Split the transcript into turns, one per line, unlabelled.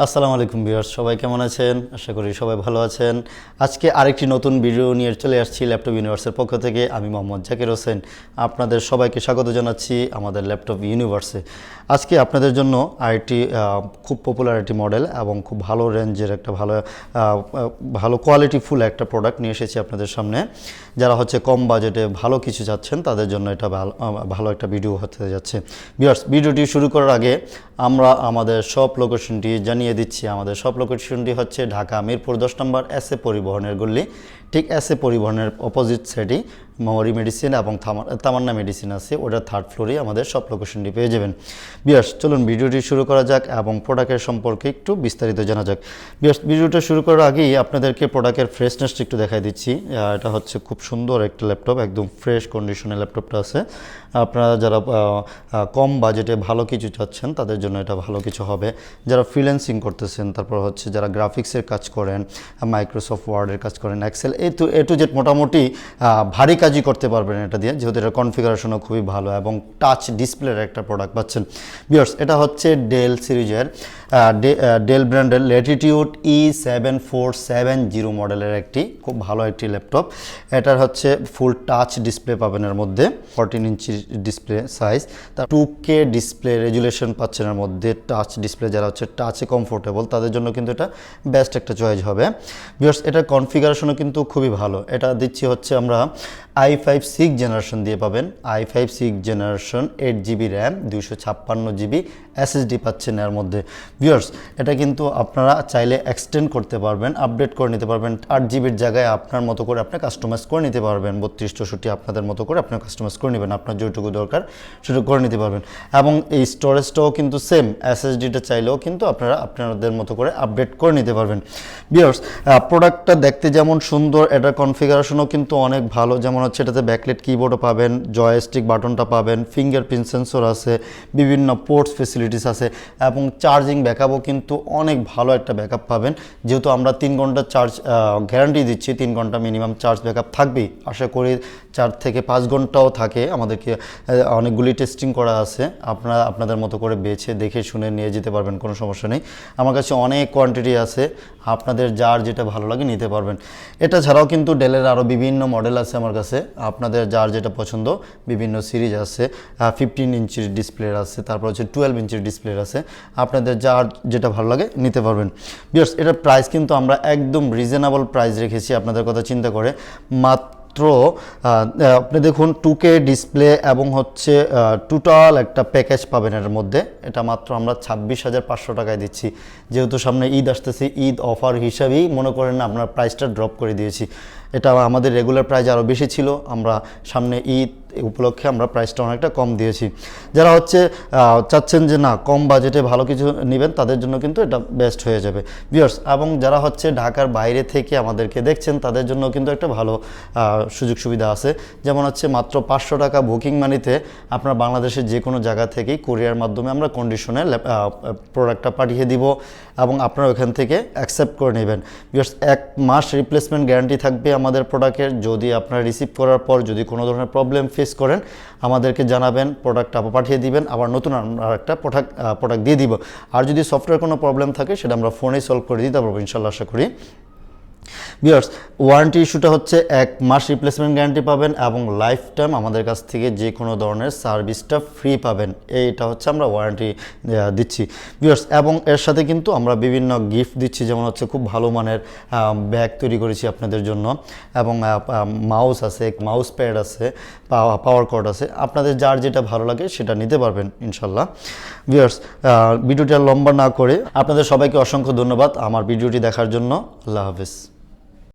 আসসালামু আলাইকুম ভিউয়ার্স, সবাই কেমন আছেন? আশা করি সবাই ভালো আছেন। আজকে আরেকটি নতুন ভিডিও নিয়ে চলে আসছি ল্যাপটপ ইউনিভার্সের পক্ষ থেকে। আমি মোহাম্মদ জাকির হোসেন, আপনাদের সবাইকে স্বাগত জানাচ্ছি আমাদের ল্যাপটপ ইউনিভার্সে। আজকে আপনাদের জন্য আরেকটি খুব পপুলার একটি মডেল এবং খুব ভালো রেঞ্জের একটা ভালো কোয়ালিটিফুল একটা প্রোডাক্ট নিয়ে এসেছি আপনাদের সামনে। যারা কম বাজেটে ভালো কিছু চাচ্ছেন তাদের জন্য এটা ভালো একটা ভিডিও হতে যাচ্ছে। ভিউয়ার্স, ভিডিওটি শুরু করার আগে আমরা আমাদের সব লোকেশনটি জানিয়ে দিচ্ছি। আমাদের সব লোকেশনটি হচ্ছে ঢাকা মিরপুর 10 নম্বর এসএ পরিবহনের গল্লি। ঠিক এসএ পরিবহনের অপোজিট সাইডেই মরি মেডিসিন এবং তামান্না মেডিসিন আছে, ওটার থার্ড ফ্লোরে আমাদের সব লোকেশনটি পেয়ে যাবেন। ভিউয়ার্স, চলুন ভিডিওটি শুরু করা যাক এবং প্রোডাক্টের সম্পর্কে একটু বিস্তারিত জানা যাক। ভিউয়ার্স, ভিডিওটা শুরু করার আগেই আপনাদেরকে প্রোডাক্টের ফ্রেশনেসটা একটু দেখাই দিচ্ছি। এটা হচ্ছে খুব সুন্দর একটা ল্যাপটপ, একদম ফ্রেশ কন্ডিশনের ল্যাপটপটা আছে। আপনারা যারা কম বাজেটে ভালো কিছু চাচ্ছেন তাদের জন্য এটা ভালো কিছু হবে। যারা ফ্রিল্যান্সিং করতেছেন, তারপর যারা গ্রাফিক্সের কাজ করেন, মাইক্রোসফট ওয়ার্ডের কাজ করেন, এক্সেল, এ টু জেড মোটামুটি ভারী কাজই করতে পারবেন এটা দিয়ে, যেহেতু এটা কনফিগারেশনও খুবই ভালো এবং টাচ ডিসপ্লের একটা প্রোডাক্ট পাচ্ছেন। ভিউয়ার্স, এটা হচ্ছে ডেল সিরিজের ডেল ব্র্যান্ডের ল্যাটিটিউড E7470 মডেলের একটি খুব ভালো একটি ল্যাপটপ। এটার ফুল টাচ ডিসপ্লে পাবেন এর মধ্যে, 14 ইঞ্চি ডিসপ্লে সাইজ, তার 2K ডিসপ্লে রেজুলেশন পাচ্ছেন এর মধ্যে। টাচ ডিসপ্লে যারা টাচে কমফোর্টেবল তাদের জন্য কিন্তু এটা বেস্ট একটা চয়েস হবে। ভিউয়ার্স, এটার কনফিগারেশনও কিন্তু খুবই ভালো। এটা দিচ্ছি আমরা i5 6th জেনারেশন দিয়ে পাবেন। i5 6th generation, 8GB RAM, 256GB SSD পাচ্ছেন এর মধ্যে। ভিউয়ার্স, এটা কিন্তু আপনারা চাইলে এক্সটেন্ড করতে পারবেন, আপডেট করে নিতে পারবেন। 8GBর জায়গায় আপনার মতো করে আপনি কাস্টমাইজ করে নিতে পারবেন। 3264 আপনাদের মতো করে আপনি কাস্টমাইজ করে নেবেন, আপনার যেটুকু দরকার সেটুকু করে নিতে পারবেন। এবং এই স্টোরেজটাও কিন্তু সেম, SSDটা চাইলেও কিন্তু আপনারা আপনাদের মতো করে আপডেট করে নিতে পারবেন। ভিউয়ার্স, প্রোডাক্টটা দেখতে যেমন সুন্দর, এটার কনফিগারেশনও কিন্তু অনেক ভালো। যেমন এটাতে ব্যাকলাইট কিবোর্ডও পাবেন, জয়স্টিক বাটনটা পাবেন, ফিঙ্গারপ্রিন্ট সেন্সর আছে, বিভিন্ন পোর্টস ফেসিলিটিস আছে এবং চার্জিং ব্যাকআপও কিন্তু অনেক ভালো একটা ব্যাকআপ পাবেন। যেহেতু আমরা 3 ঘন্টা চার্জ গ্যারান্টি দিচ্ছি, 3 ঘন্টা মিনিমাম চার্জ ব্যাকআপ থাকবেই। আশা করি 4 থেকে 5 ঘন্টাও থাকে। আমাদেরকে অনেকগুলি টেস্টিং করা আছে, আপনারা আপনাদের মতো করে বেছে দেখে শুনে নিয়ে যেতে পারবেন, কোনো সমস্যা নেই। আমার কাছে অনেক কোয়ান্টিটি আছে, আপনাদের যার যেটা ভালো লাগে নিতে পারবেন। এটা ছাড়াও কিন্তু ডেলের আরও বিভিন্ন মডেল আছে আমার কাছে, আপনাদের যার যেটা পছন্দ বিভিন্ন সিরিজ আছে। 15 ইঞ্চির ডিসপ্লের আছে, তারপর 12 ইঞ্চির ডিসপ্লের আছে, আপনাদের যার যেটা ভালো লাগে নিতে পারবেন। ভিউয়ার্স, এটার প্রাইস কিন্তু আমরা একদম রিজনেবল প্রাইস রেখেছি আপনাদের কথা চিন্তা করে। মাত্র আপনি দেখুন 2K ডিসপ্লে এবং টোটাল একটা প্যাকেজ পাবেন এর মধ্যে। এটা মাত্র আমরা 26,500 টাকায় দিচ্ছি। যেহেতু সামনে ঈদ আসতেছে, ঈদ অফার হিসাবেই মনে করেন না আপনার প্রাইসটা ড্রপ করে দিয়েছি। এটা আমাদের রেগুলার প্রাইস আরও বেশি ছিল, আমরা সামনে ঈদ উপলক্ষে আমরা প্রাইসটা অনেকটা কম দিয়েছি। যারা চাচ্ছেন যে না কম বাজেটে ভালো কিছু নেবেন তাদের জন্য কিন্তু এটা বেস্ট হয়ে যাবে। ভিউয়ার্স, এবং যারা ঢাকার বাইরে থেকে আমাদেরকে দেখছেন তাদের জন্য কিন্তু একটা ভালো সুযোগ সুবিধা আছে। যেমন মাত্র 500 টাকা বুকিং মানিতে আপনার বাংলাদেশের যে কোনো জায়গা থেকেই কুরিয়ার মাধ্যমে আমরা কন্ডিশনে প্রোডাক্টটা পাঠিয়ে দিব এবং আপনারা ওখান থেকে অ্যাকসেপ্ট করে নেবেন। ভিউয়ার্স, 1 মাস রিপ্লেসমেন্ট গ্যারান্টি থাকবে আমাদের প্রোডাক্টের। যদি আপনারা রিসিভ করার পর যদি কোনো ধরনের প্রবলেম ফেস করেন আমাদেরকে জানাবেন, প্রোডাক্টটা পাঠিয়ে দিবেন, আবার নতুন আমরা একটা প্রোডাক্ট দিয়ে দিব। আর যদি সফটওয়্যার কোনো প্রবলেম থাকে সেটা আমরা ফোনেই সলভ করে দিতে পারবো ইনশাল্লাহ, আশা করি। ভিউয়ার্স, ওয়ারেন্টি ইস্যুটা 1 মাস রিপ্লেসমেন্ট গ্যারান্টি পাবেন এবং লাইফ টাইম আমাদের কাছ থেকে যে কোনো ধরনের সার্ভিসটা ফ্রি পাবেন। এইটা আমরা ওয়ারেন্টি দিচ্ছি। ভিউয়ার্স, এবং এর সাথে কিন্তু আমরা বিভিন্ন গিফট দিচ্ছি। যেমন খুব ভালো মানের ব্যাগ তৈরি করেছি আপনাদের জন্য এবং মাউস আছে, মাউস প্যাড আছে, পাওয়ার কর্ড আছে। আপনাদের যার যেটা ভালো লাগে সেটা নিতে পারবেন ইনশাল্লাহ। ভিউয়ার্স, ভিডিওটা লম্বা না করে আপনাদের সবাইকে অসংখ্য ধন্যবাদ আমার ভিডিওটি দেখার জন্য। আল্লাহ হাফেজ।